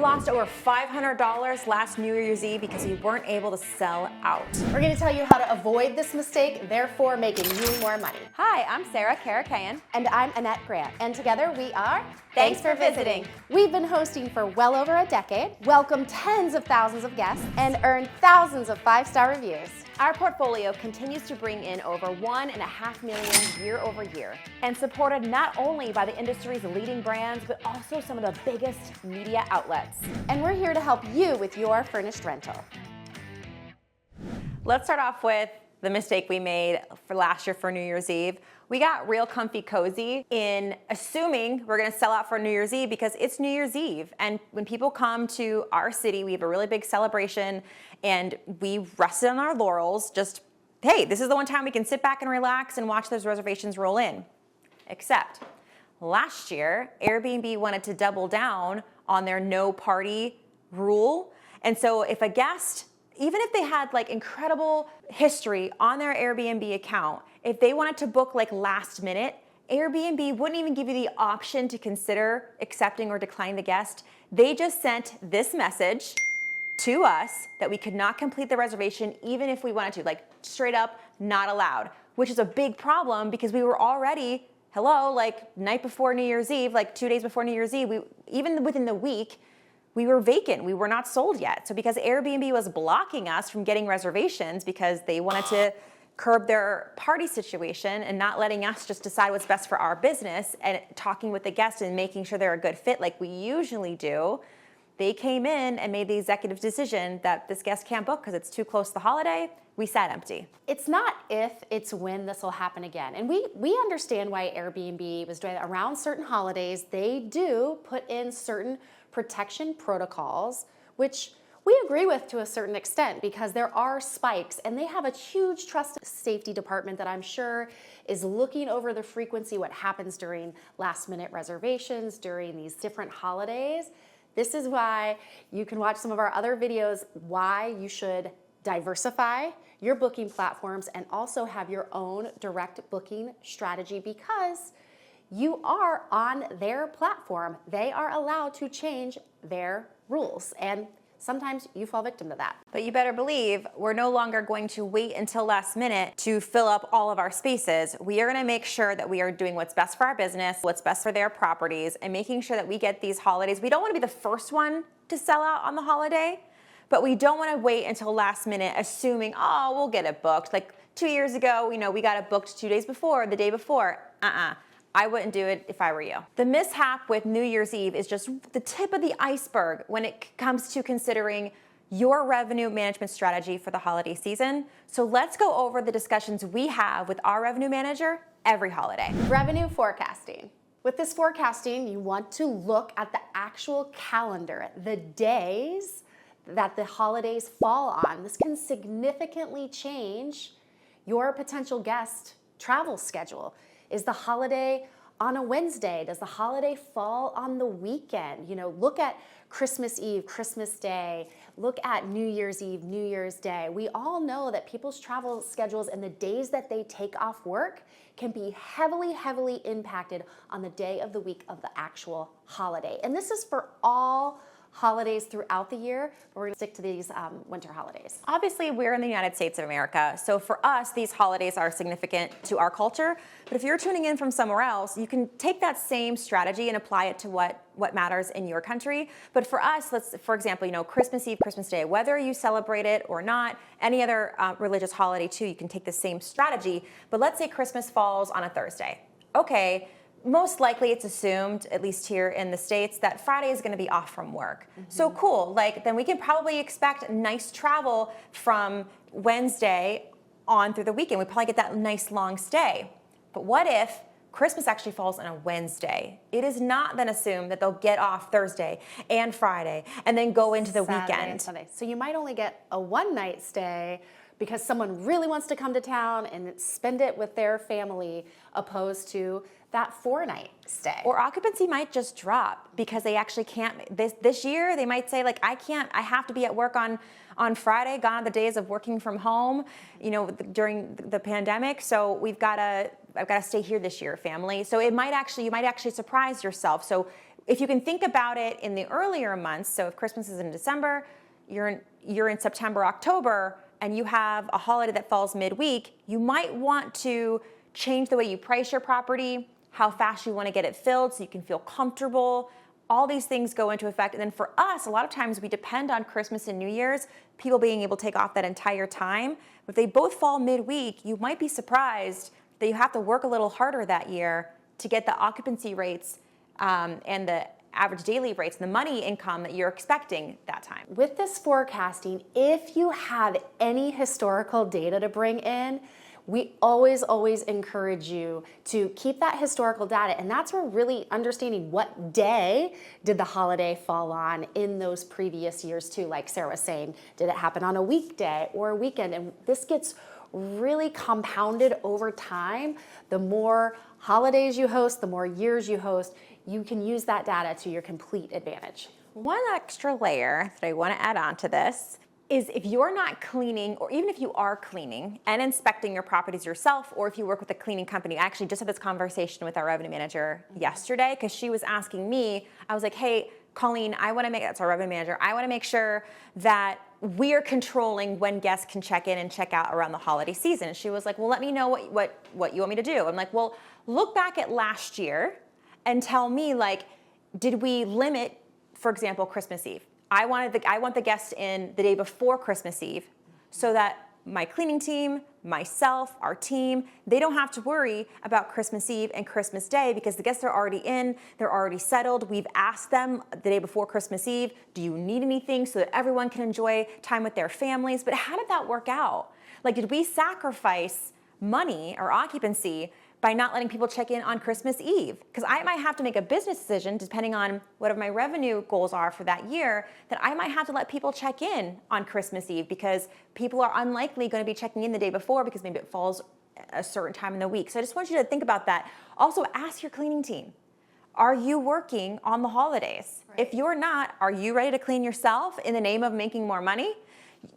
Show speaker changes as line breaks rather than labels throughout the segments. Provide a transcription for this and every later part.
lost over $500 last New Year's Eve because we weren't able to sell out.
We're going to tell you how to avoid this mistake, therefore making you more money.
Hi, I'm Sarah Karakayan.
And I'm Annette Grant. And together we are
Thanks for visiting.
We've been hosting for well over a decade, welcomed tens of thousands of guests, and earned thousands of 5-star reviews.
Our portfolio continues to bring in over $1.5 million year over year, and supported not only by the industry's leading brands, but also some of the biggest media outlets.
And we're here to help you with your furnished rental.
Let's start off with the mistake we made for last year for New Year's Eve. We got real comfy cozy in assuming we're gonna sell out for New Year's Eve because it's New Year's Eve. And when people come to our city, we have a really big celebration and we rested on our laurels, just, hey, this is the one time we can sit back and relax and watch those reservations roll in. Except last year, Airbnb wanted to double down on their no party rule. And so if a guest, even if they had like incredible history on their Airbnb account, if they wanted to book like last minute, Airbnb wouldn't even give you the option to consider accepting or declining the guest. They just sent this message to us that we could not complete the reservation even if we wanted to, like straight up not allowed, which is a big problem because we were already, like night before New Year's Eve, like 2 days before New Year's Eve, even within the week, we were vacant. We were not sold yet. So because Airbnb was blocking us from getting reservations because they wanted to curb their party situation and not letting us just decide what's best for our business and talking with the guests and making sure they're a good fit like we usually do, they came in and made the executive decision that this guest can't book because it's too close to the holiday. We sat empty.
It's not if, it's when this will happen again. And we understand why Airbnb was doing it around certain holidays. They do put in certain protection protocols, which we agree with to a certain extent because there are spikes and they have a huge trust safety department that I'm sure is looking over the frequency, what happens during last minute reservations, during these different holidays. This is why you can watch some of our other videos, why you should diversify your booking platforms and also have your own direct booking strategy because you are on their platform. They are allowed to change their rules and sometimes you fall victim to that.
But you better believe we're no longer going to wait until last minute to fill up all of our spaces. We are gonna make sure that we are doing what's best for our business, what's best for their properties, and making sure that we get these holidays. We don't wanna be the first one to sell out on the holiday, but we don't wanna wait until last minute assuming, oh, we'll get it booked. Like 2 years ago, we got it booked 2 days before, the day before. I wouldn't do it if I were you. The mishap with New Year's Eve is just the tip of the iceberg when it comes to considering your revenue management strategy for the holiday season. So let's go over the discussions we have with our revenue manager every holiday.
Revenue forecasting. With this forecasting, you want to look at the actual calendar, the days that the holidays fall on. This can significantly change your potential guest travel schedule. Is the holiday on a Wednesday? Does the holiday fall on the weekend? Look at Christmas Eve, Christmas Day. Look at New Year's Eve, New Year's Day. We all know that people's travel schedules and the days that they take off work can be heavily, heavily impacted on the day of the week of the actual holiday. And this is for all holidays throughout the year, but we're gonna stick to these winter holidays.
Obviously, we're in the United States of America, so for us, these holidays are significant to our culture, but if you're tuning in from somewhere else, you can take that same strategy and apply it to what matters in your country. But for us, for example, Christmas Eve, Christmas Day, whether you celebrate it or not, any other religious holiday too, you can take the same strategy, but let's say Christmas falls on a Thursday. Okay, most likely it's assumed, at least here in the States, that Friday is gonna be off from work. So cool, then we can probably expect nice travel from Wednesday on through the weekend. We probably get that nice long stay. But what if Christmas actually falls on a Wednesday? It is not then assumed that they'll get off Thursday and Friday and then go into the
Saturday
weekend.
And Sunday. So you might only get a one-night stay because someone really wants to come to town and spend it with their family opposed to that 4-night stay.
Or occupancy might just drop because they actually can't, this year they might say I have to be at work on Friday, gone are the days of working from home, during the pandemic. So I've got to stay here this year, family. So you might actually surprise yourself. So If you can think about it in the earlier months, so if Christmas is in December, you're in September, October, and you have a holiday that falls midweek, you might want to change the way you price your property, how fast you want to get it filled so you can feel comfortable. All these things go into effect. And then for us, a lot of times we depend on Christmas and New Year's, people being able to take off that entire time. If they both fall midweek, you might be surprised that you have to work a little harder that year to get the occupancy rates and the average daily rates, the money income that you're expecting that time.
With this forecasting, if you have any historical data to bring in, we always encourage you to keep that historical data. And that's where really understanding what day did the holiday fall on in those previous years too. Like Sarah was saying, did it happen on a weekday or a weekend? And this gets really compounded over time. The more holidays you host, the more years you host, you can use that data to your complete advantage.
One extra layer that I want to add on to this is if you're not cleaning, or even if you are cleaning and inspecting your properties yourself, or if you work with a cleaning company. I actually just had this conversation with our revenue manager yesterday because she was asking me, I was like, hey, Colleen, that's our revenue manager, I want to make sure that we're controlling when guests can check in and check out around the holiday season. And she was like, well, let me know what you want me to do. I'm like, well, look back at last year and tell me, like, did we limit, for example, Christmas Eve? I want the guests in the day before Christmas Eve so that my cleaning team, myself, our team, they don't have to worry about Christmas Eve and Christmas Day because the guests are already in, they're already settled. We've asked them the day before Christmas Eve, do you need anything so that everyone can enjoy time with their families? But how did that work out? Like, did we sacrifice money or occupancy by not letting people check in on Christmas Eve? Because I might have to make a business decision, depending on whatever my revenue goals are for that year, that I might have to let people check in on Christmas Eve because people are unlikely going to be checking in the day before because maybe it falls a certain time in the week. So I just want you to think about that. Also, ask your cleaning team, are you working on the holidays? Right. If you're not, are you ready to clean yourself in the name of making more money?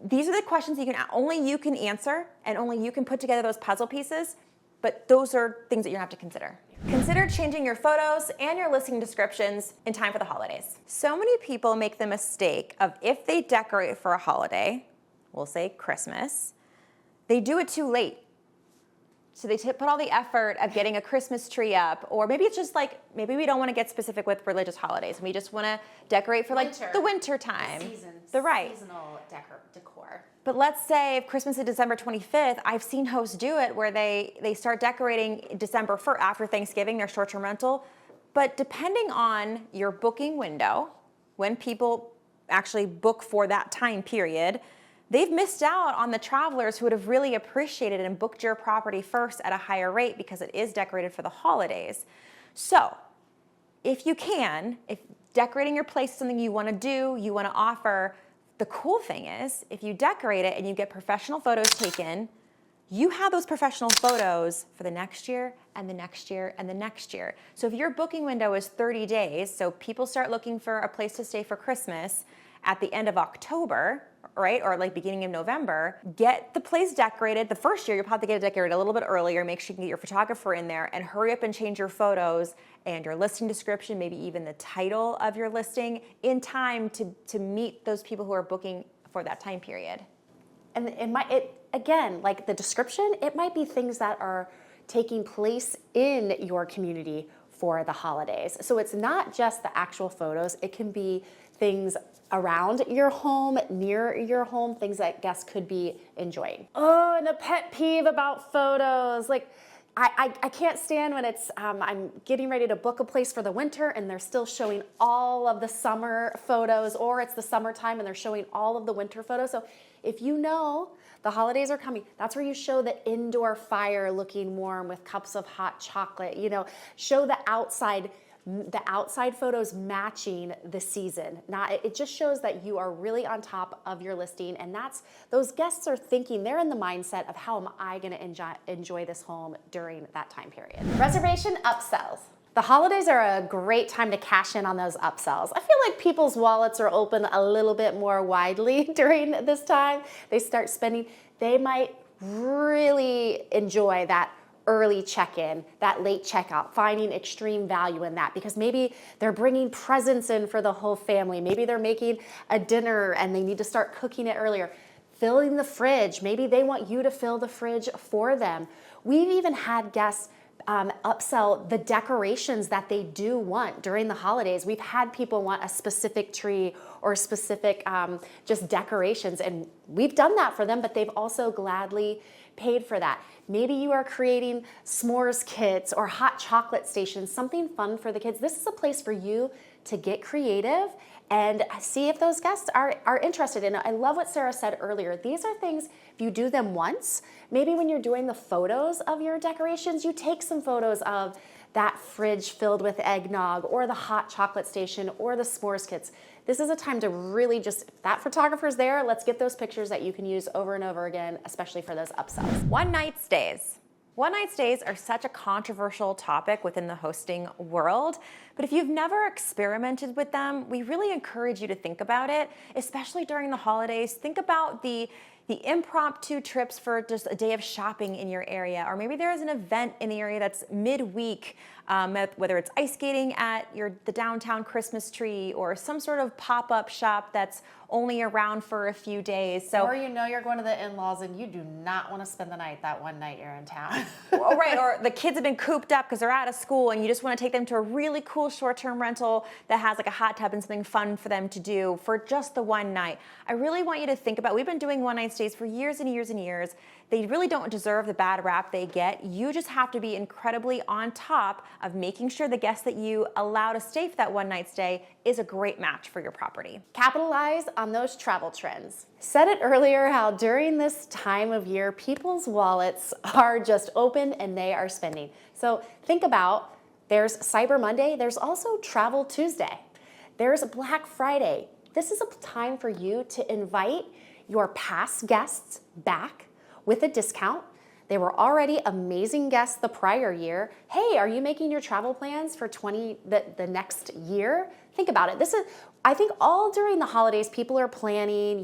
These are the questions only you can answer, and only you can put together those puzzle pieces. But those are things that you have to consider. Consider changing your photos and your listing descriptions in time for the holidays. So many people make the mistake of, if they decorate for a holiday, we'll say Christmas, they do it too late. So they put all the effort of getting a Christmas tree up, or maybe it's just like, maybe we don't want to get specific with religious holidays. We just want to decorate for like the winter time.
Seasonal decor.
But let's say if Christmas is December 25th, I've seen hosts do it where they start decorating December 1st after Thanksgiving, their short-term rental. But depending on your booking window, when people actually book for that time period, they've missed out on the travelers who would have really appreciated and booked your property first at a higher rate because it is decorated for the holidays. So if decorating your place is something you want to do, you want to offer, the cool thing is, if you decorate it and you get professional photos taken, you have those professional photos for the next year and the next year and the next year. So if your booking window is 30 days, so people start looking for a place to stay for Christmas at the end of October, right, or like beginning of November, get the place decorated. The first year, you'll probably get it decorated a little bit earlier. Make sure you can get your photographer in there and hurry up and change your photos and your listing description, maybe even the title of your listing in time to meet those people who are booking for that time period.
And again, like the description, it might be things that are taking place in your community for the holidays. So it's not just the actual photos. It can be things around your home, near your home, things that guests could be enjoying. Oh, and a pet peeve about photos. Like, I can't stand when it's, I'm getting ready to book a place for the winter and they're still showing all of the summer photos, or it's the summertime and they're showing all of the winter photos. So if you know the holidays are coming, that's where you show the indoor fire looking warm with cups of hot chocolate, show the outside photos matching the season. It just shows that you are really on top of your listing, and those guests are thinking, they're in the mindset of how am I going to enjoy this home during that time period. Reservation upsells. The holidays are a great time to cash in on those upsells. I feel like people's wallets are open a little bit more widely during this time. They start spending. They might really enjoy that early check-in, that late checkout, finding extreme value in that, because maybe they're bringing presents in for the whole family. Maybe they're making a dinner and they need to start cooking it earlier. Filling the fridge, maybe they want you to fill the fridge for them. We've even had guests upsell the decorations that they do want during the holidays. We've had people want a specific tree or specific just decorations, and we've done that for them, but they've also gladly paid for that. Maybe you are creating s'mores kits or hot chocolate stations, something fun for the kids. This is a place for you to get creative and see if those guests are interested in it. I love what Sarah said earlier. These are things, if you do them once, maybe when you're doing the photos of your decorations, you take some photos of that fridge filled with eggnog or the hot chocolate station or the s'mores kits. This is a time to really just, if that photographer's there, let's get those pictures that you can use over and over again, especially for those upsells.
One-night stays. One-night stays are such a controversial topic within the hosting world, but if you've never experimented with them, we really encourage you to think about it, especially during the holidays. Think about the impromptu trips for just a day of shopping in your area, or maybe there is an event in the area that's midweek, whether it's ice skating at the downtown Christmas tree or some sort of pop-up shop that's only around for a few days. So,
or you know you're going to the in-laws and you do not want to spend the night that one night you're in town.
Oh, right, or the kids have been cooped up because they're out of school and you just want to take them to a really cool short-term rental that has like a hot tub and something fun for them to do for just the one night. I really want you to think about, we've been doing one-night stays for years and years and years. They really don't deserve the bad rap they get. You just have to be incredibly on top of making sure the guest that you allow to stay for that one-night stay is a great match for your property.
Capitalize on those travel trends. Said it earlier how during this time of year, people's wallets are just open and they are spending. So think about, there's Cyber Monday, there's also Travel Tuesday, there's Black Friday. This is a time for you to invite your past guests back with a discount. They were already amazing guests the prior year. Hey, are you making your travel plans for the next year? Think about it. I think all during the holidays, people are planning,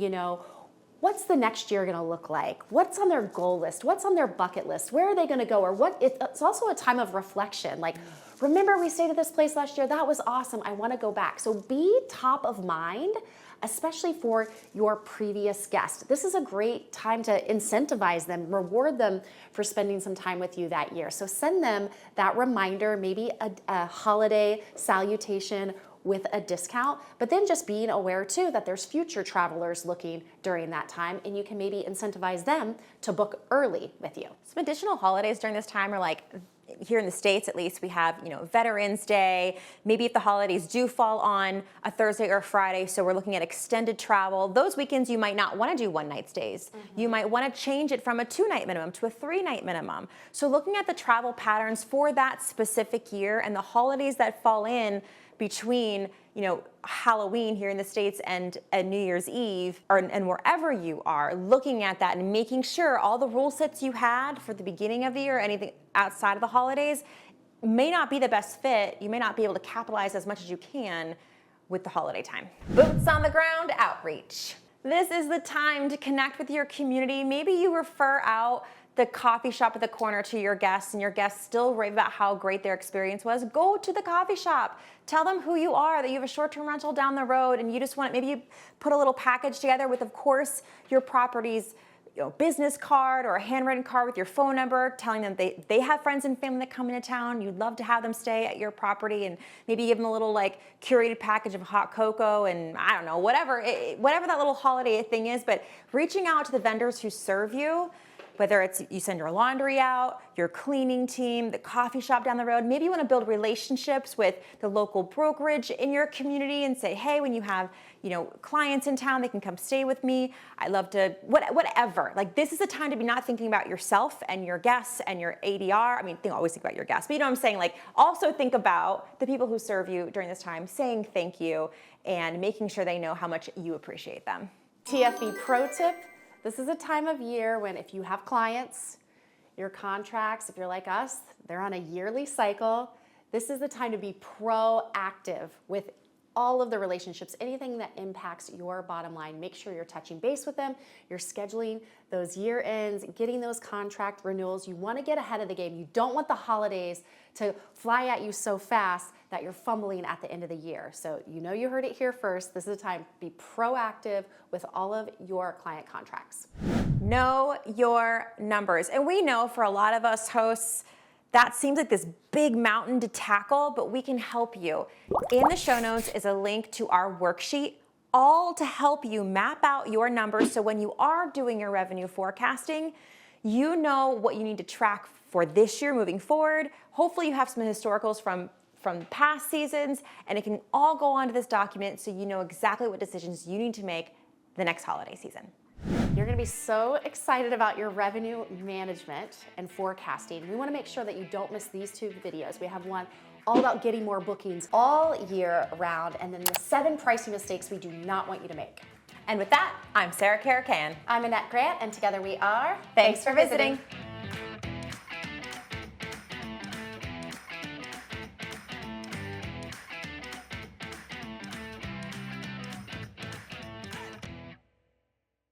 what's the next year gonna look like? What's on their goal list? What's on their bucket list? Where are they gonna go? Or it's also a time of reflection. Like, remember we stayed at this place last year? That was awesome, I wanna go back. So be top of mind, especially for your previous guest. This is a great time to incentivize them, reward them for spending some time with you that year. So send them that reminder, maybe a holiday salutation with a discount, but then just being aware too that there's future travelers looking during that time, and you can maybe incentivize them to book early with you.
Some additional holidays during this time are like, here in the States at least, we have, Veterans Day. Maybe if the holidays do fall on a Thursday or a Friday, so we're looking at extended travel. Those weekends you might not want to do one-night stays. You might want to change it from a 2-night minimum to a 3-night minimum. So looking at the travel patterns for that specific year and the holidays that fall in between, Halloween here in the States and New Year's Eve, and wherever you are, looking at that and making sure all the rule sets you had for the beginning of the year, anything outside of the holidays, may not be the best fit. You may not be able to capitalize as much as you can with the holiday time. Boots on the ground outreach. This is the time to connect with your community. Maybe you refer out the coffee shop at the corner to your guests, and your guests still rave about how great their experience was. Go to the coffee shop. Tell them who you are, that you have a short-term rental down the road, and you just want, maybe you put a little package together with, of course, your property's business card or a handwritten card with your phone number, telling them they have friends and family that come into town. You'd love to have them stay at your property, and maybe give them a little curated package of hot cocoa and I don't know, whatever that little holiday thing is. But reaching out to the vendors who serve you, whether it's you send your laundry out, your cleaning team, the coffee shop down the road. Maybe you want to build relationships with the local brokerage in your community and say, hey, when you have clients in town, they can come stay with me. I love to, whatever. This is the time to be not thinking about yourself and your guests and your ADR. I mean, always think about your guests, but you know what I'm saying? Also think about the people who serve you during this time, saying thank you and making sure they know how much you appreciate them.
TFV pro tip. This is a time of year when if you have clients, your contracts, if you're like us, they're on a yearly cycle. This is the time to be proactive with all of the relationships, anything that impacts your bottom line. Make sure you're touching base with them, you're scheduling those year ends, getting those contract renewals. You want to get ahead of the game. You don't want the holidays to fly at you so fast that you're fumbling at the end of the year. So you know you heard it here first. This is the time to be proactive with all of your client contracts.
Know your numbers. And we know for a lot of us hosts, that seems like this big mountain to tackle, but we can help you. In the show notes is a link to our worksheet, all to help you map out your numbers so when you are doing your revenue forecasting, you know what you need to track for this year moving forward. Hopefully you have some historicals from past seasons, and it can all go onto this document so you know exactly what decisions you need to make the next holiday season.
You're going to be so excited about your revenue management and forecasting. We want to make sure that you don't miss these 2 videos. We have one all about getting more bookings all year round, and then the 7 pricing mistakes we do not want you to make.
And with that, I'm Sarah Caracan.
I'm Annette Grant, and together we are
Thanks for visiting.